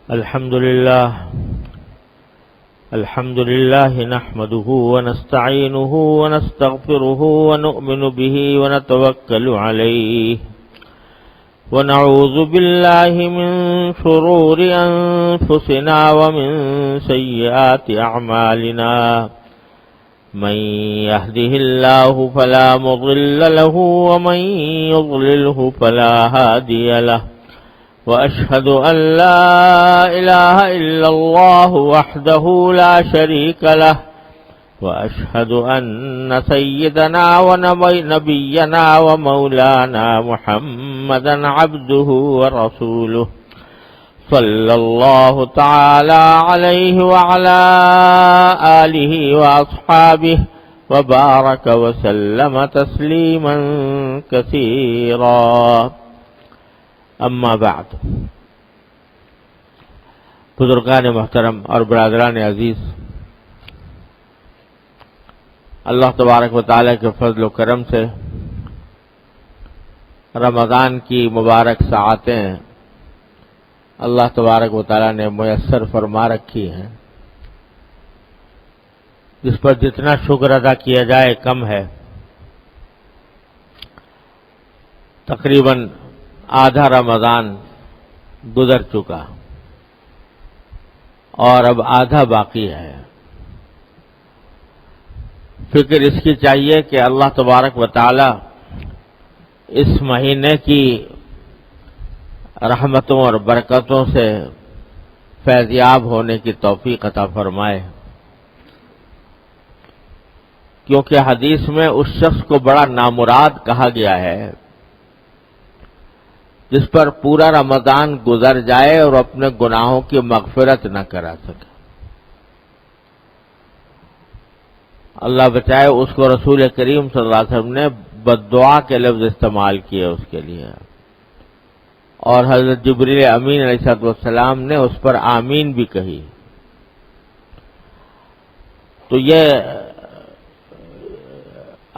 الحمد لله نحمده ونستعينه ونستغفره ونؤمن به ونتوكل عليه ونعوذ بالله من شرور أنفسنا ومن سيئات أعمالنا من يهده الله فلا مضل له ومن يضلله فلا هادي له وأشهد أن لا إله إلا الله وحده لا شريك له وأشهد أن سيدنا ونبينا ومولانا محمدا عبده ورسوله صلى الله تعالى عليه وعلى آله وأصحابه وبارك وسلم تسليما كثيرا اما بعد. بزرگان محترم اور برادران عزیز، اللہ تبارک و تعالیٰ کے فضل و کرم سے رمضان کی مبارک ساعتیں اللہ تبارک و تعالیٰ نے میسر فرما رکھی ہیں، جس پر جتنا شکر ادا کیا جائے کم ہے. تقریباً آدھا رمضان گزر چکا اور اب آدھا باقی ہے. فکر اس کی چاہیے کہ اللہ تبارک و تعالی اس مہینے کی رحمتوں اور برکتوں سے فیضیاب ہونے کی توفیق عطا فرمائے، کیونکہ حدیث میں اس شخص کو بڑا نامراد کہا گیا ہے جس پر پورا رمضان گزر جائے اور اپنے گناہوں کی مغفرت نہ کرا سکے. اللہ بچائے، اس کو رسول کریم صلی اللہ علیہ وسلم نے بددعا کے لفظ استعمال کیے اس کے لیے، اور حضرت جبریل امین علیہ السلام نے اس پر آمین بھی کہی. تو یہ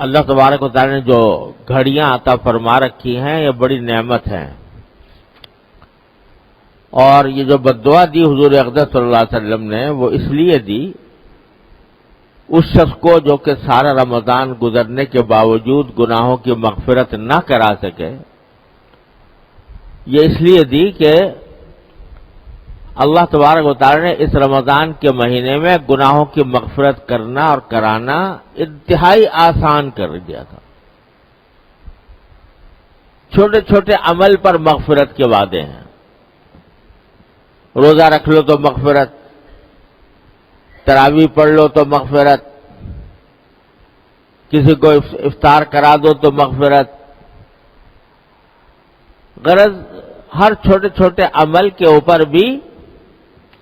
اللہ تبارک و تعالی نے جو گھڑیاں عطا فرما رکھی ہیں یہ بڑی نعمت ہے. اور یہ جو بددعا دی حضور اقدس صلی اللہ علیہ وسلم نے، وہ اس لیے دی اس شخص کو جو کہ سارا رمضان گزرنے کے باوجود گناہوں کی مغفرت نہ کرا سکے. یہ اس لیے دی کہ اللہ تبارک و تعالی نے اس رمضان کے مہینے میں گناہوں کی مغفرت کرنا اور کرانا انتہائی آسان کر دیا تھا. چھوٹے چھوٹے عمل پر مغفرت کے وعدے ہیں. روزہ رکھ لو تو مغفرت، تراویح پڑھ لو تو مغفرت، کسی کو افطار کرا دو تو مغفرت. غرض ہر چھوٹے چھوٹے عمل کے اوپر بھی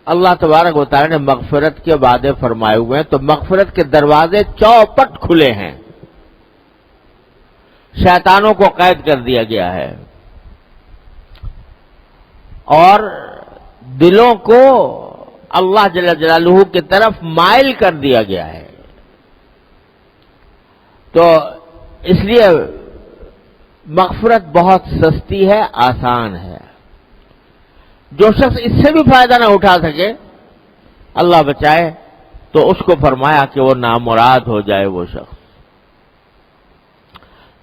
اللہ تبارک و تعالی نے مغفرت کے وعدے فرمائے ہوئے ہیں. تو مغفرت کے دروازے چوپٹ کھلے ہیں، شیطانوں کو قید کر دیا گیا ہے اور دلوں کو اللہ جل جلالہ کی طرف مائل کر دیا گیا ہے. تو اس لیے مغفرت بہت سستی ہے، آسان ہے. جو شخص اس سے بھی فائدہ نہ اٹھا سکے، اللہ بچائے، تو اس کو فرمایا کہ وہ نامراد ہو جائے وہ شخص.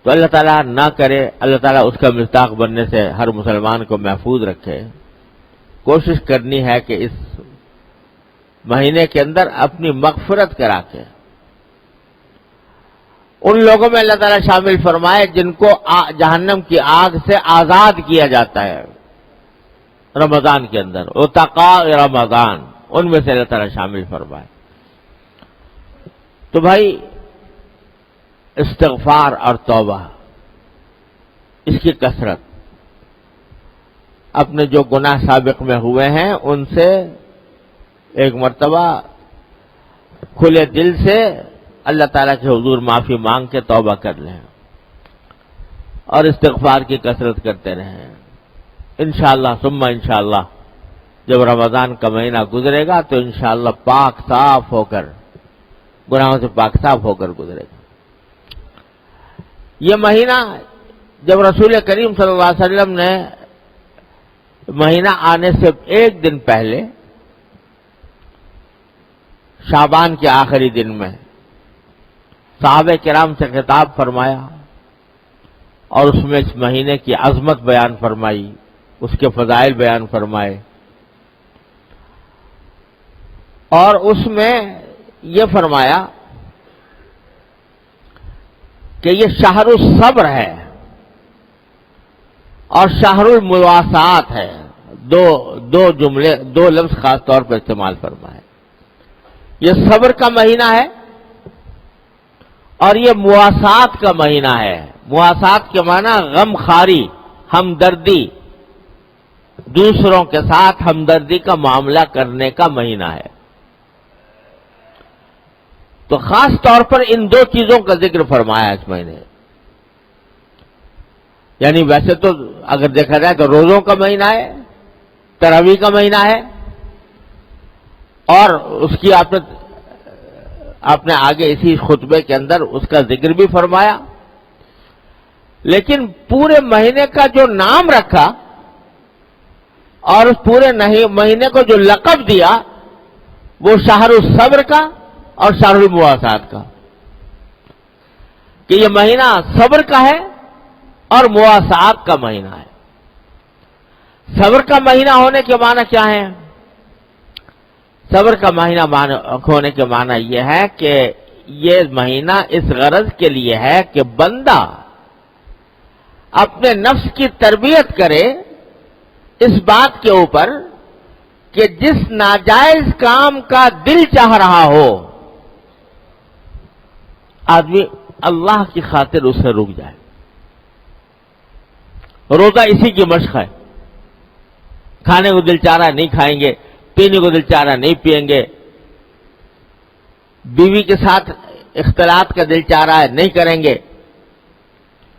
تو اللہ تعالیٰ نہ کرے، اللہ تعالیٰ اس کا مصداق بننے سے ہر مسلمان کو محفوظ رکھے. کوشش کرنی ہے کہ اس مہینے کے اندر اپنی مغفرت کرا کے ان لوگوں میں اللہ تعالیٰ شامل فرمائے جن کو جہنم کی آگ سے آزاد کیا جاتا ہے رمضان کے اندر. اتقاء رمضان، ان میں سے اللہ تعالیٰ شامل فرمائے. تو بھائی، استغفار اور توبہ، اس کی کثرت، اپنے جو گناہ سابق میں ہوئے ہیں ان سے ایک مرتبہ کھلے دل سے اللہ تعالیٰ کے حضور معافی مانگ کے توبہ کر لیں اور استغفار کی کثرت کرتے رہیں. انشاءاللہ ثم انشاءاللہ جب رمضان کا مہینہ گزرے گا تو انشاءاللہ پاک صاف ہو کر، گناہوں سے پاک صاف ہو کر گزرے گا. یہ مہینہ جب رسول کریم صلی اللہ علیہ وسلم نے مہینہ آنے سے ایک دن پہلے شعبان کے آخری دن میں صحابہ کرام سے خطاب فرمایا اور اس میں اس مہینے کی عظمت بیان فرمائی، اس کے فضائل بیان فرمائے، اور اس میں یہ فرمایا کہ یہ شہر الصبر ہے اور شہر المواسات ہے۔ دو جملے، دو لفظ خاص طور پر استعمال فرمائے۔ یہ صبر کا مہینہ ہے اور یہ مواسات کا مہینہ ہے۔ مواسات کے معنی غم خاری، ہمدردی، دوسروں کے ساتھ ہمدردی کا معاملہ کرنے کا مہینہ ہے۔ تو خاص طور پر ان دو چیزوں کا ذکر فرمایا اس مہینے۔ یعنی ویسے تو اگر دیکھا جائے تو روزوں کا مہینہ ہے، تراویح کا مہینہ ہے، اور اس کی آپ نے آگے اسی خطبے کے اندر اس کا ذکر بھی فرمایا، لیکن پورے مہینے کا جو نام رکھا اور اس پورے مہینے کو جو لقب دیا وہ شہر الصبر کا اور شہر المواسات کا، کہ یہ مہینہ صبر کا ہے اور مواسات کا مہینہ ہے۔ صبر کا مہینہ ہونے کے معنی کیا ہے؟ صبر کا مہینہ ہونے کے معنی یہ ہے کہ یہ مہینہ اس غرض کے لیے ہے کہ بندہ اپنے نفس کی تربیت کرے اس بات کے اوپر کہ جس ناجائز کام کا دل چاہ رہا ہو آدمی اللہ کی خاطر اس سے رک جائے۔ روزہ اسی کی مشق ہے۔ کھانے کو دل چاہ رہا ہے نہیں کھائیں گے، پینے کو دل چاہ رہا ہے نہیں پیئیں گے، بیوی کے ساتھ اختلاط کا دل چاہ رہا ہے نہیں کریں گے۔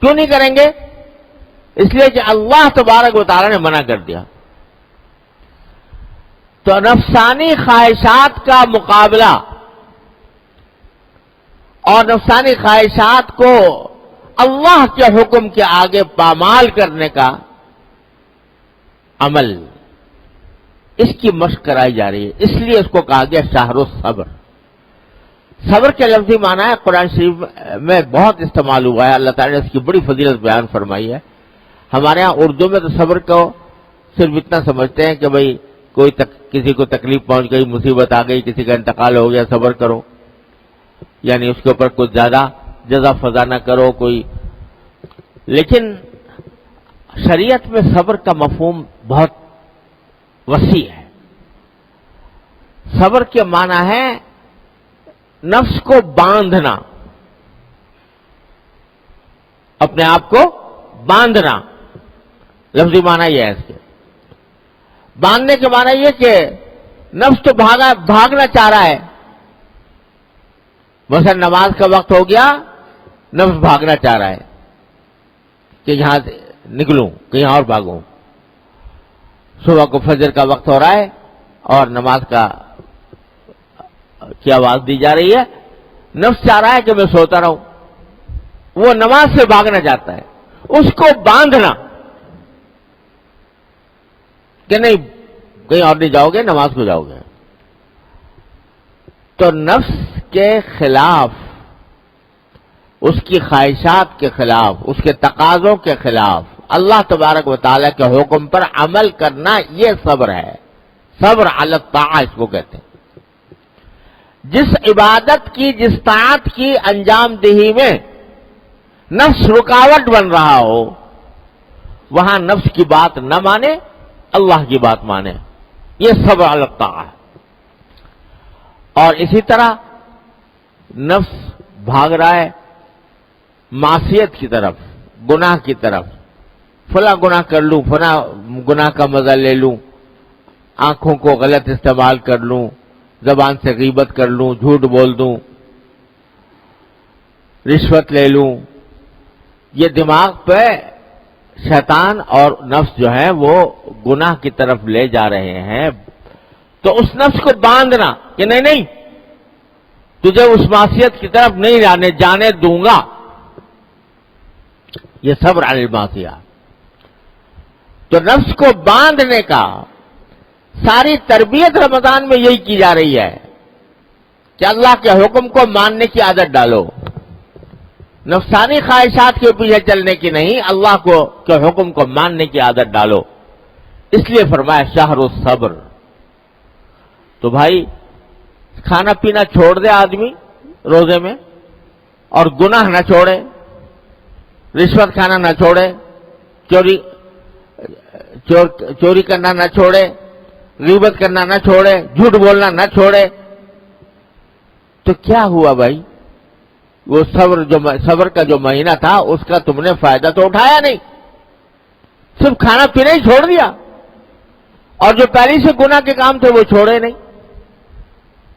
کیوں نہیں کریں گے؟ اس لیے کہ اللہ تبارک و تعالی نے منع کر دیا۔ تو نفسانی خواہشات کا مقابلہ اور نفسانی خواہشات کو اللہ کے حکم کے آگے پامال کرنے کا عمل، اس کی مشق کرائی جا رہی ہے۔ اس لیے اس کو کہا گیا شہر الصبر۔ صبر کے لفظی معنی ہے قرآن شریف میں بہت استعمال ہوا ہے، اللہ تعالیٰ نے اس کی بڑی فضیلت بیان فرمائی ہے۔ ہمارے ہاں اردو میں تو صبر کو صرف اتنا سمجھتے ہیں کہ بھئی کسی کو تکلیف پہنچ گئی، مصیبت آ گئی، کسی کا انتقال ہو گیا، صبر کرو، یعنی اس کے اوپر کچھ زیادہ جزا فضا نہ کرو کوئی۔ لیکن شریعت میں صبر کا مفہوم بہت وسیع ہے۔ صبر کے معنی ہے نفس کو باندھنا، اپنے آپ کو باندھنا، لفظی معنی یہ ہے اس کے۔ باندھنے کے معنی یہ کہ نفس تو بھاگنا چاہ رہا ہے، مثلا نماز کا وقت ہو گیا، نفس بھاگنا چاہ رہا ہے کہ یہاں سے نکلوں کہیں اور بھاگوں۔ صبح کو فجر کا وقت ہو رہا ہے اور نماز کی آواز دی جا رہی ہے، نفس چاہ رہا ہے کہ میں سوتا رہوں، وہ نماز سے بھاگنا چاہتا ہے۔ اس کو باندھنا کہ نہیں کہیں اور نہیں جاؤ گے، نماز کو جاؤ گے۔ تو نفس کے خلاف، اس کی خواہشات کے خلاف، اس کے تقاضوں کے خلاف اللہ تبارک و تعالیٰ کے حکم پر عمل کرنا، یہ صبر ہے۔ صبر علی الطاعہ اس کو کہتے ہیں۔ جس عبادت کی، جس طاعت کی انجام دہی میں نفس رکاوٹ بن رہا ہو، وہاں نفس کی بات نہ مانے، اللہ کی بات مانے، یہ صبر علی الطاعہ ہے۔ اور اسی طرح نفس بھاگ رہا ہے معصیت کی طرف، گناہ کی طرف، فلاں گناہ کر لوں، فلاں گناہ کا مزہ لے لوں، آنکھوں کو غلط استعمال کر لوں، زبان سے غیبت کر لوں، جھوٹ بول دوں، رشوت لے لوں۔ یہ دماغ پہ شیطان اور نفس جو ہے وہ گناہ کی طرف لے جا رہے ہیں۔ تو اس نفس کو باندھنا کہ نہیں نہیں تجھے اس معصیت کی طرف نہیں جانے دوں گا، یہ صبر علی المعصیہ۔ تو نفس کو باندھنے کا ساری تربیت رمضان میں یہی کی جا رہی ہے کہ اللہ کے حکم کو ماننے کی عادت ڈالو، نفسانی خواہشات کے پیچھے چلنے کی نہیں، اللہ کے حکم کو ماننے کی عادت ڈالو۔ اس لیے فرمایا شہر الصبر۔ تو بھائی کھانا پینا چھوڑ دے آدمی روزے میں، اور گناہ نہ چھوڑے، رشوت کھانا نہ چھوڑے، چوری کرنا نہ چھوڑے، غیبت کرنا نہ چھوڑے، جھوٹ بولنا نہ چھوڑے، تو کیا ہوا بھائی؟ وہ صبر کا جو مہینہ تھا اس کا تم نے فائدہ تو اٹھایا نہیں، صرف کھانا پینا ہی چھوڑ دیا، اور جو پہلے سے گناہ کے کام تھے وہ چھوڑے نہیں۔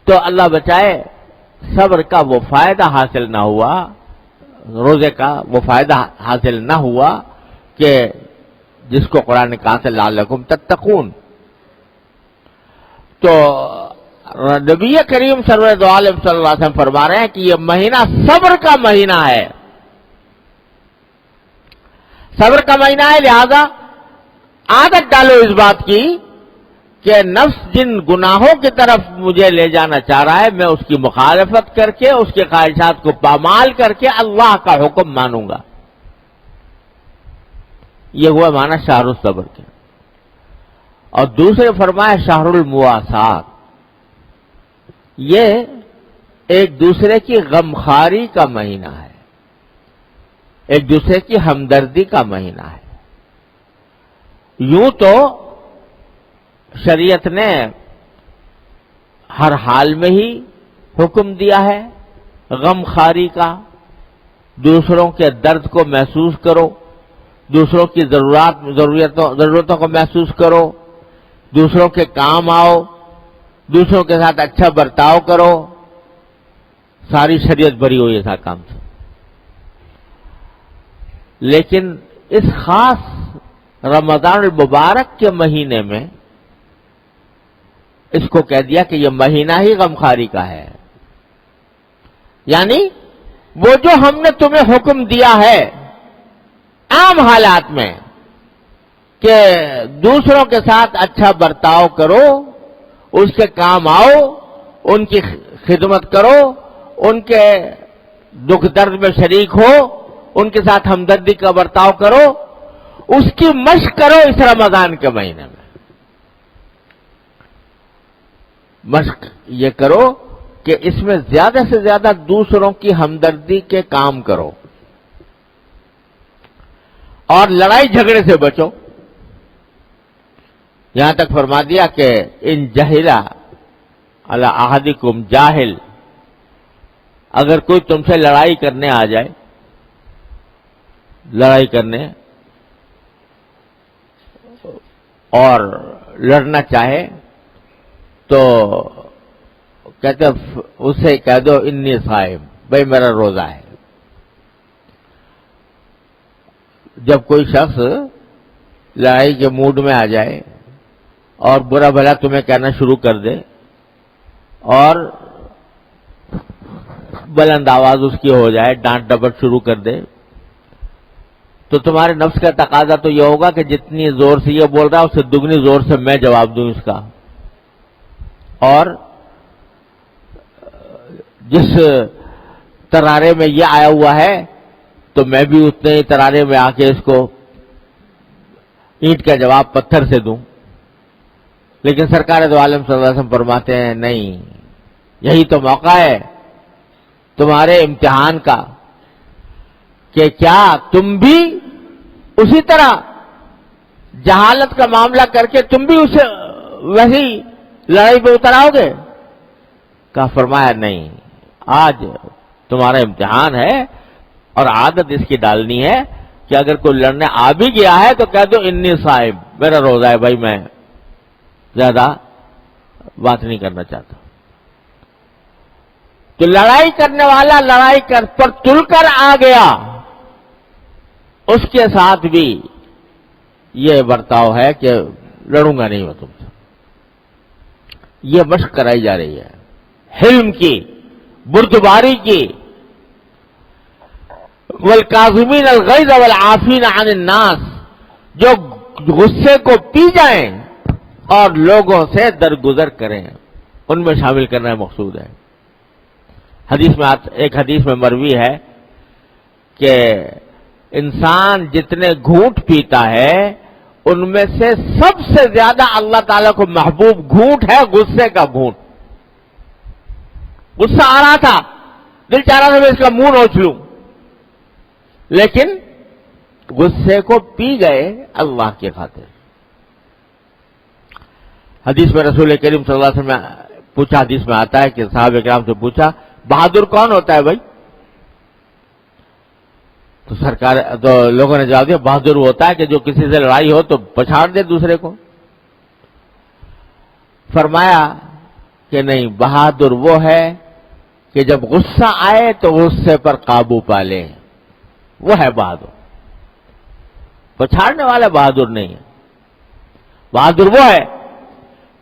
تو اللہ بچائے، صبر کا وہ فائدہ حاصل نہ ہوا، روزے کا وہ فائدہ حاصل نہ ہوا کہ جس کو قرآن نے کہا تھا لعلکم تتقون۔ تو نبی کریم سرور دو عالم صلی اللہ علیہ وسلم فرما رہے ہیں کہ یہ مہینہ صبر کا مہینہ ہے، صبر کا مہینہ ہے، لہذا عادت ڈالو اس بات کی کہ نفس جن گناہوں کی طرف مجھے لے جانا چاہ رہا ہے میں اس کی مخالفت کر کے، اس کے خواہشات کو پامال کر کے اللہ کا حکم مانوں گا۔ یہ ہوا معنی شہر الصبر کے۔ اور دوسرے فرمایا شہر المواسات، یہ ایک دوسرے کی غمخواری کا مہینہ ہے، ایک دوسرے کی ہمدردی کا مہینہ ہے۔ یوں تو شریعت نے ہر حال میں ہی حکم دیا ہے غمخواری کا، دوسروں کے درد کو محسوس کرو، دوسروں کی ضرورتوں کو محسوس کرو، دوسروں کے کام آؤ، دوسروں کے ساتھ اچھا برتاؤ کرو، ساری شریعت بھری ہوئی ہے کام سے۔ لیکن اس خاص رمضان المبارک کے مہینے میں اس کو کہہ دیا کہ یہ مہینہ ہی غمخواری کا ہے، یعنی وہ جو ہم نے تمہیں حکم دیا ہے عام حالات میں کہ دوسروں کے ساتھ اچھا برتاؤ کرو، اس کے کام آؤ، ان کی خدمت کرو، ان کے دکھ درد میں شریک ہو، ان کے ساتھ ہمدردی کا برتاؤ کرو، اس کی مشق کرو اس رمضان کے مہینے میں۔ مشق یہ کرو کہ اس میں زیادہ سے زیادہ دوسروں کی ہمدردی کے کام کرو، اور لڑائی جھگڑے سے بچو۔ یہاں تک فرما دیا کہ ان جہلا علی احدکم جاہل، اگر کوئی تم سے لڑائی کرنے آ جائے، لڑائی کرنے اور لڑنا چاہے، تو کہتے اسے کہہ دو انی صائم، بھائی میرا روزہ ہے۔ جب کوئی شخص لڑائی کے موڈ میں آ جائے اور برا بھلا تمہیں کہنا شروع کر دے اور بلند آواز اس کی ہو جائے، ڈانٹ ڈپٹ شروع کر دے، تو تمہارے نفس کا تقاضا تو یہ ہوگا کہ جتنی زور سے یہ بول رہا ہے اس سے دگنی زور سے میں جواب دوں اس کا، اور جس ترارے میں یہ آیا ہوا ہے تو میں بھی اتنے ہی ترارے میں آ کے اس کو اینٹ کا جواب پتھر سے دوں۔ لیکن سرکار دو عالم صلی اللہ علیہ وسلم فرماتے ہیں نہیں، یہی تو موقع ہے تمہارے امتحان کا کہ کیا تم بھی اسی طرح جہالت کا معاملہ کر کے تم بھی اسے ویسی لڑائی پہ اتر آؤ گے؟ کہا فرمایا نہیں، آج تمہارا امتحان ہے، اور عادت اس کی ڈالنی ہے کہ اگر کوئی لڑنے آ بھی گیا ہے تو کہہ دو انی صائم، میرا روزہ ہے بھائی، میں زیادہ بات نہیں کرنا چاہتا۔ تو لڑائی کرنے والا لڑائی پر تل کر آ گیا، اس کے ساتھ بھی یہ برتاؤ ہے کہ لڑوں گا نہیں میں تم سے۔ یہ مشق کرائی جا رہی ہے حلم کی، بردباری کی۔ والکاظمین الغیظ والعافین عن الناس، جو غصے کو پی جائیں اور لوگوں سے درگزر کریں، ان میں شامل کرنا مقصود ہے۔ ایک حدیث میں مروی ہے کہ انسان جتنے گھونٹ پیتا ہے ان میں سے سب سے زیادہ اللہ تعالیٰ کو محبوب گھونٹ ہے غصے کا گھونٹ۔ غصہ آ رہا تھا، دل چاہ رہا تھا میں اس کا منہ نوچ لوں، لیکن غصے کو پی گئے اللہ کی خاطر۔ حدیث میں رسول کریم صلی اللہ علیہ وسلم نے پوچھا، حدیث میں آتا ہے کہ صحابہ کرام سے پوچھا بہادر کون ہوتا ہے بھائی؟ تو لوگوں نے جواب دیا بہادر وہ ہوتا ہے کہ جو کسی سے لڑائی ہو تو پچھاڑ دے دوسرے کو۔ فرمایا کہ نہیں، بہادر وہ ہے کہ جب غصہ آئے تو غصے پر قابو پا لے، وہ ہے بہادر۔ پچھاڑنے والا بہادر نہیں ہے۔ بہادر وہ ہے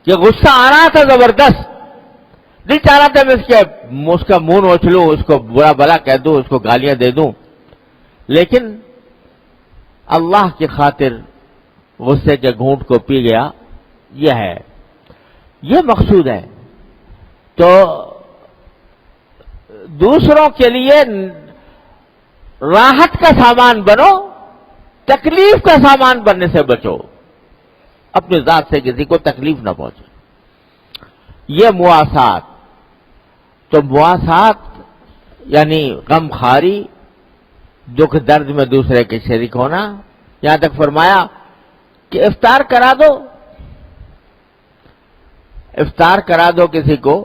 کہ غصہ آ رہا تھا زبردست، دل چاہ رہا تھا میں اس کا منہ نوچ لوں، اس کو برا بلا کہہ دوں، اس کو گالیاں دے دوں، لیکن اللہ کی خاطر غصے کے گھونٹ کو پی گیا۔ یہ مقصود ہے۔ تو دوسروں کے لیے راحت کا سامان بنو، تکلیف کا سامان بننے سے بچو، اپنی ذات سے کسی کو تکلیف نہ پہنچے۔ یہ مواسات، تو مواسات یعنی غم خواری، دکھ درد میں دوسرے کے شریک ہونا۔ یہاں تک فرمایا کہ افطار کرا دو کسی کو،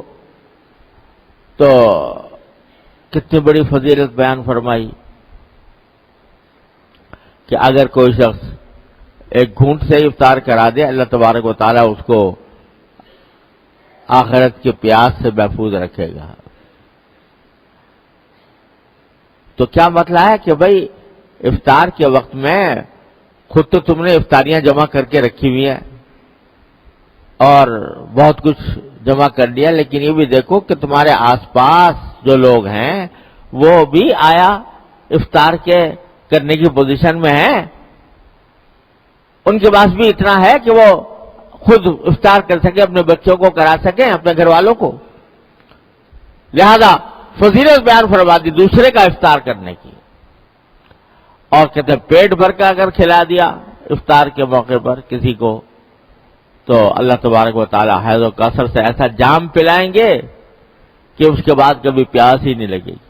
تو کتنی بڑی فضیلت بیان فرمائی کہ اگر کوئی شخص ایک گھونٹ سے افطار کرا دے اللہ تبارک و تعالیٰ اس کو آخرت کے پیاس سے محفوظ رکھے گا۔ تو کیا مطلب ہے کہ بھائی افطار کے وقت میں خود تو تم نے افطاریاں جمع کر کے رکھی ہوئی ہیں اور بہت کچھ جمع کر لیا، لیکن یہ بھی دیکھو کہ تمہارے آس پاس جو لوگ ہیں وہ بھی آیا افطار کے کرنے کی پوزیشن میں ہیں، ان کے پاس بھی اتنا ہے کہ وہ خود افطار کر سکے، اپنے بچوں کو کرا سکیں، اپنے گھر والوں کو۔ لہذا فضیلت بیان فرما دی دوسرے کا افطار کرنے کی، اور کہتے ہیں پیٹ بھر کا اگر کھلا دیا افطار کے موقع پر کسی کو تو اللہ تبارک و تعالی حیض و کثر سے ایسا جام پلائیں گے کہ اس کے بعد کبھی پیاس ہی نہیں لگے گی۔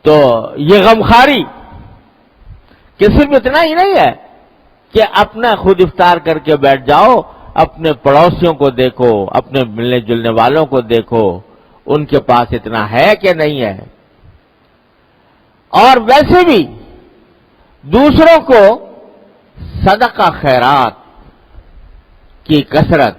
تو یہ غمخواری کہ صرف اتنا ہی نہیں ہے کہ اپنا خود افطار کر کے بیٹھ جاؤ، اپنے پڑوسیوں کو دیکھو، اپنے ملنے جلنے والوں کو دیکھو، ان کے پاس اتنا ہے کہ نہیں ہے۔ اور ویسے بھی دوسروں کو صدقہ خیرات کی کثرت،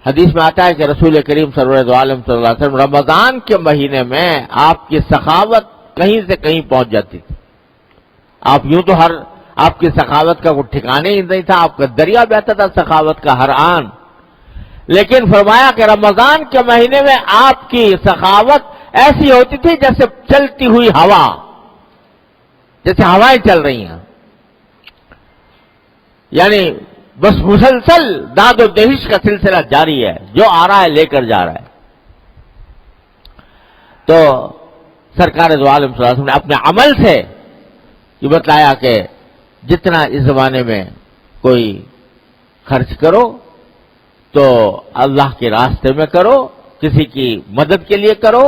حدیث میں آتا ہے کہ رسول کریم سرور عالم صلی اللہ علیہ وسلم رمضان کے مہینے میں آپ کی سخاوت کہیں سے کہیں پہنچ جاتی تھی۔ آپ یوں تو آپ کی سخاوت کا کوئی ٹھکانے ہی نہیں تھا، آپ کا دریا بہتا تھا سخاوت کا ہر آن، لیکن فرمایا کہ رمضان کے مہینے میں آپ کی سخاوت ایسی ہوتی تھی جیسے چلتی ہوئی ہوا، جیسے ہوائیں چل رہی ہیں، یعنی بس مسلسل داد و دہش کا سلسلہ جاری ہے، جو آ رہا ہے لے کر جا رہا ہے۔ تو سرکار دو عالم صلی اللہ علیہ وسلم نے اپنے عمل سے یہ بتلایا کہ جتنا اس زمانے میں کوئی خرچ کرو تو اللہ کے راستے میں کرو، کسی کی مدد کے لیے کرو،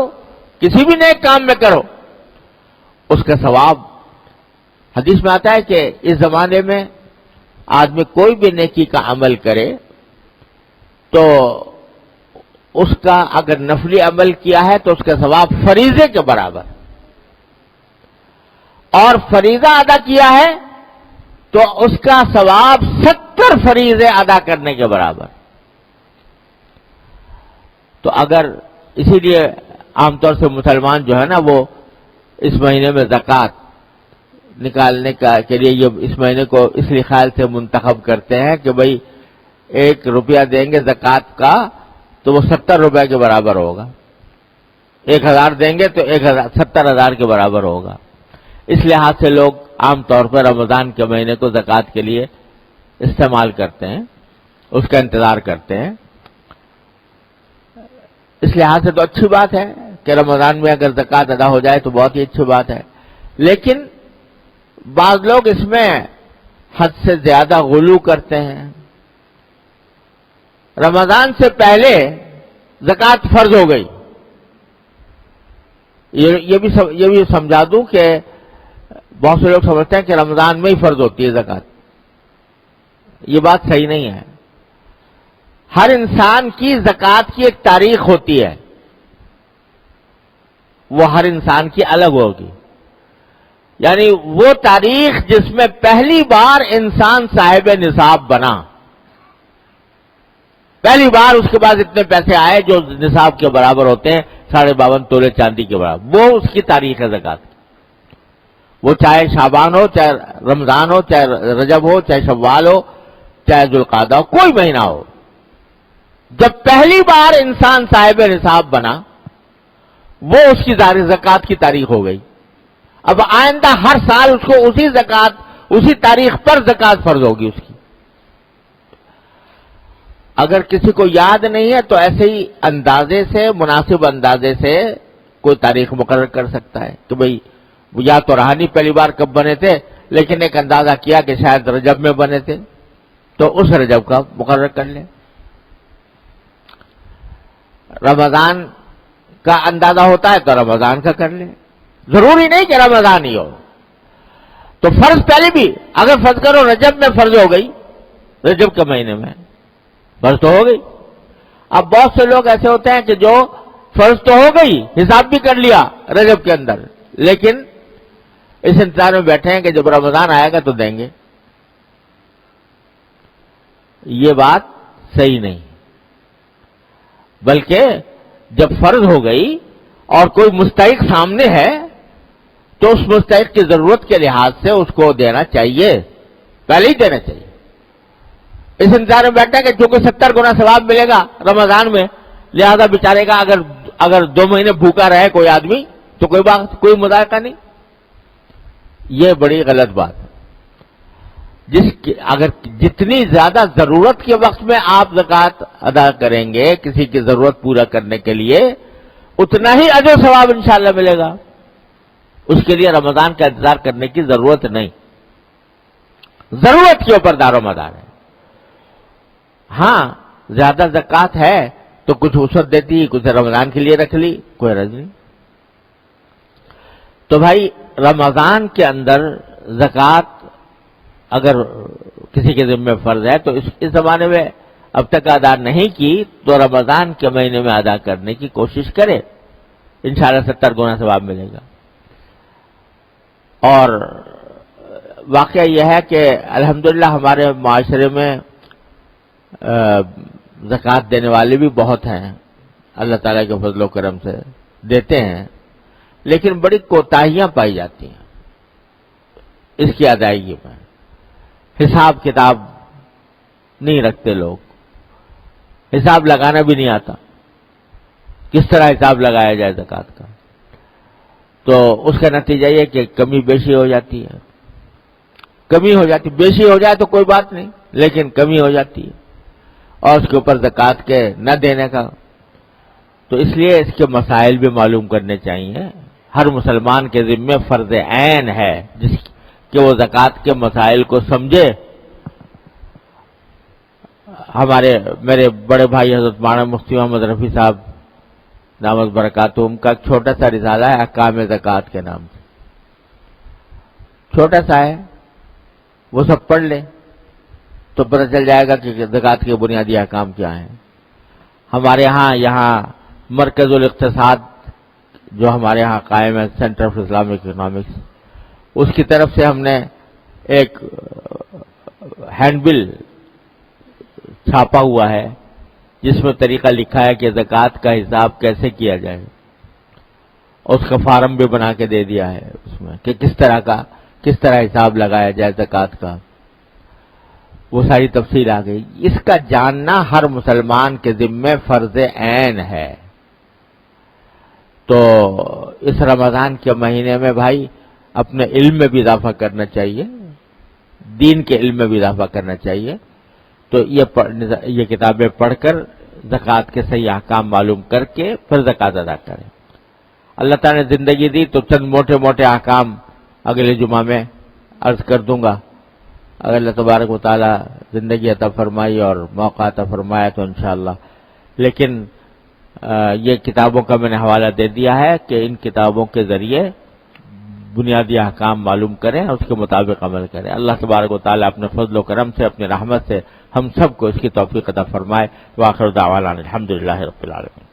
کسی بھی نیک کام میں کرو، اس کا ثواب۔ حدیث میں آتا ہے کہ اس زمانے میں آدمی کوئی بھی نیکی کا عمل کرے تو اس کا اگر نفلی عمل کیا ہے تو اس کا ثواب فریضے کے برابر، اور فریضہ ادا کیا ہے تو اس کا ثواب 70 فریضے ادا کرنے کے برابر۔ تو اگر اسی لیے عام طور سے مسلمان جو ہے نا وہ اس مہینے میں زکوٰۃ نکالنے کے لیے یہ اس مہینے کو اس لیے خیال سے منتخب کرتے ہیں کہ بھئی 1 روپیہ دیں گے زکوٰۃ کا تو وہ 70 روپے کے برابر ہوگا، 1000 دیں گے تو 70,000 کے برابر ہوگا۔ اس لحاظ سے لوگ عام طور پر رمضان کے مہینے کو زکوٰۃ کے لیے استعمال کرتے ہیں، اس کا انتظار کرتے ہیں. اس لحاظ سے تو اچھی بات ہے کہ رمضان میں اگر زکوٰۃ ادا ہو جائے تو بہت ہی اچھی بات ہے. لیکن بعض لوگ اس میں حد سے زیادہ غلو کرتے ہیں. رمضان سے پہلے زکوٰۃ فرض ہو گئی، یہ بھی سمجھا دوں کہ بہت سے لوگ سمجھتے ہیں کہ رمضان میں ہی فرض ہوتی ہے زکوٰۃ. یہ بات صحیح نہیں ہے. ہر انسان کی زکوٰۃ کی ایک تاریخ ہوتی ہے، وہ ہر انسان کی الگ ہوگی. یعنی وہ تاریخ جس میں پہلی بار انسان صاحب نصاب بنا، پہلی بار اس کے بعد اتنے پیسے آئے جو نصاب کے برابر ہوتے ہیں 52.5 تولے چاندی کے برابر، وہ اس کی تاریخ ہے زکوٰۃ کی. وہ چاہے شعبان ہو، چاہے رمضان ہو، چاہے رجب ہو، چاہے شوال ہو، چاہے ذوالقعدہ ہو، کوئی مہینہ ہو. جب پہلی بار انسان صاحب نصاب بنا، وہ اس کی زکوٰۃ کی تاریخ ہو گئی. اب آئندہ ہر سال اس کو اسی تاریخ پر زکوٰۃ فرض ہوگی اس کی. اگر کسی کو یاد نہیں ہے تو ایسے ہی اندازے سے، مناسب اندازے سے کوئی تاریخ مقرر کر سکتا ہے کہ بھئی یا تو رہا نہیں پہلی بار کب بنے تھے، لیکن ایک اندازہ کیا کہ شاید رجب میں بنے تھے تو اس رجب کا مقرر کر لیں. رمضان کا اندازہ ہوتا ہے تو رمضان کا کر لیں. ضروری نہیں کہ رمضان ہی ہو. تو فرض پہلے بھی اگر فرض کرو رجب میں فرض ہو گئی، رجب کے مہینے میں فرض تو ہو گئی. اب بہت سے لوگ ایسے ہوتے ہیں کہ جو فرض تو ہو گئی، حساب بھی کر لیا رجب کے اندر، لیکن اس انتظار میں بیٹھے ہیں کہ جب رمضان آئے گا تو دیں گے. یہ بات صحیح نہیں، بلکہ جب فرض ہو گئی اور کوئی مستحق سامنے ہے تو اس مستحق کی ضرورت کے لحاظ سے اس کو دینا چاہیے، پہلے ہی دینا چاہیے. اس انتظار میں بیٹھا کہ چونکہ 70 گنا ثواب ملے گا رمضان میں، لہذا بیچارے گا اگر 2 مہینے بھوکا رہے کوئی آدمی تو کوئی مذائقہ نہیں. یہ بڑی غلط بات ہے. اگر جتنی زیادہ ضرورت کے وقت میں آپ زکوٰۃ ادا کریں گے کسی کی ضرورت پورا کرنے کے لیے، اتنا ہی اجر و ثواب انشاءاللہ ملے گا. اس کے لیے رمضان کا انتظار کرنے کی ضرورت نہیں. ضرورت کے اوپر دار و مدار ہے. ہاں زیادہ زکوٰۃ ہے تو کچھ وسعت دیتی، کچھ رمضان کے لیے رکھ لی، کوئی حرج نہیں. تو بھائی رمضان کے اندر زکوٰۃ اگر کسی کے ذمہ فرض ہے تو اس زمانے میں اب تک ادا نہیں کی تو رمضان کے مہینے میں ادا کرنے کی کوشش کرے، انشاءاللہ 70 گنا ثواب ملے گا. اور واقعہ یہ ہے کہ الحمدللہ ہمارے معاشرے میں زکوٰۃ دینے والے بھی بہت ہیں، اللہ تعالیٰ کے فضل و کرم سے دیتے ہیں، لیکن بڑی کوتاہیاں پائی جاتی ہیں اس کی ادائیگی میں. حساب کتاب نہیں رکھتے لوگ، حساب لگانا بھی نہیں آتا کس طرح حساب لگایا جائے زکوٰۃ کا. تو اس کا نتیجہ یہ کہ کمی بیشی ہو جاتی ہے. کمی ہو جاتی، بیشی ہو جائے تو کوئی بات نہیں، لیکن کمی ہو جاتی ہے اور اس کے اوپر زکوٰۃ کے نہ دینے کا. تو اس لیے اس کے مسائل بھی معلوم کرنے چاہیے. ہر مسلمان کے ذمہ فرض عین ہے کہ وہ زکوٰۃ کے مسائل کو سمجھے. میرے بڑے بھائی حضرت مولانا مفتی محمد رفیع صاحب دامت برکاتہم کا ایک چھوٹا سا رسالہ ہے احکام زکوٰۃ کے نام سے. چھوٹا سا ہے، وہ سب پڑھ لیں تو پتہ چل جائے گا کہ زکوٰۃ کے بنیادی احکام کیا ہیں. ہمارے یہاں مرکز الاقتصاد جو ہمارے ہاں قائم ہے، سینٹر آف اسلامک اکنامکس، اس کی طرف سے ہم نے ایک ہینڈ بل چھاپا ہوا ہے جس میں طریقہ لکھا ہے کہ زکوٰۃ کا حساب کیسے کیا جائے. اس کا فارم بھی بنا کے دے دیا ہے اس میں کہ کس طرح حساب لگایا جائے زکوٰۃ کا. وہ ساری تفصیل آ گئی. اس کا جاننا ہر مسلمان کے ذمہ فرض عین ہے. تو اس رمضان کے مہینے میں بھائی اپنے علم میں بھی اضافہ کرنا چاہیے، دین کے علم میں بھی اضافہ کرنا چاہیے. تو یہ کتابیں پڑھ کر زکوٰۃ کے صحیح احکام معلوم کر کے پھر زکوٰۃ ادا کریں. اللہ تعالیٰ نے زندگی دی تو چند موٹے موٹے احکام اگلے جمعہ میں عرض کر دوں گا. اگر اللہ تبارک و تعالیٰ زندگی عطا فرمائی اور موقع عطا فرمایا تو انشاءاللہ. لیکن یہ کتابوں کا میں نے حوالہ دے دیا ہے کہ ان کتابوں کے ذریعے بنیادی احکام معلوم کریں، اس کے مطابق عمل کریں. اللہ تبارک و تعالیٰ اپنے فضل و کرم سے، اپنی رحمت سے ہم سب کو اس کی توفیق عطا فرمائے. وآخر دعوانا الحمدللہ رب العالمین.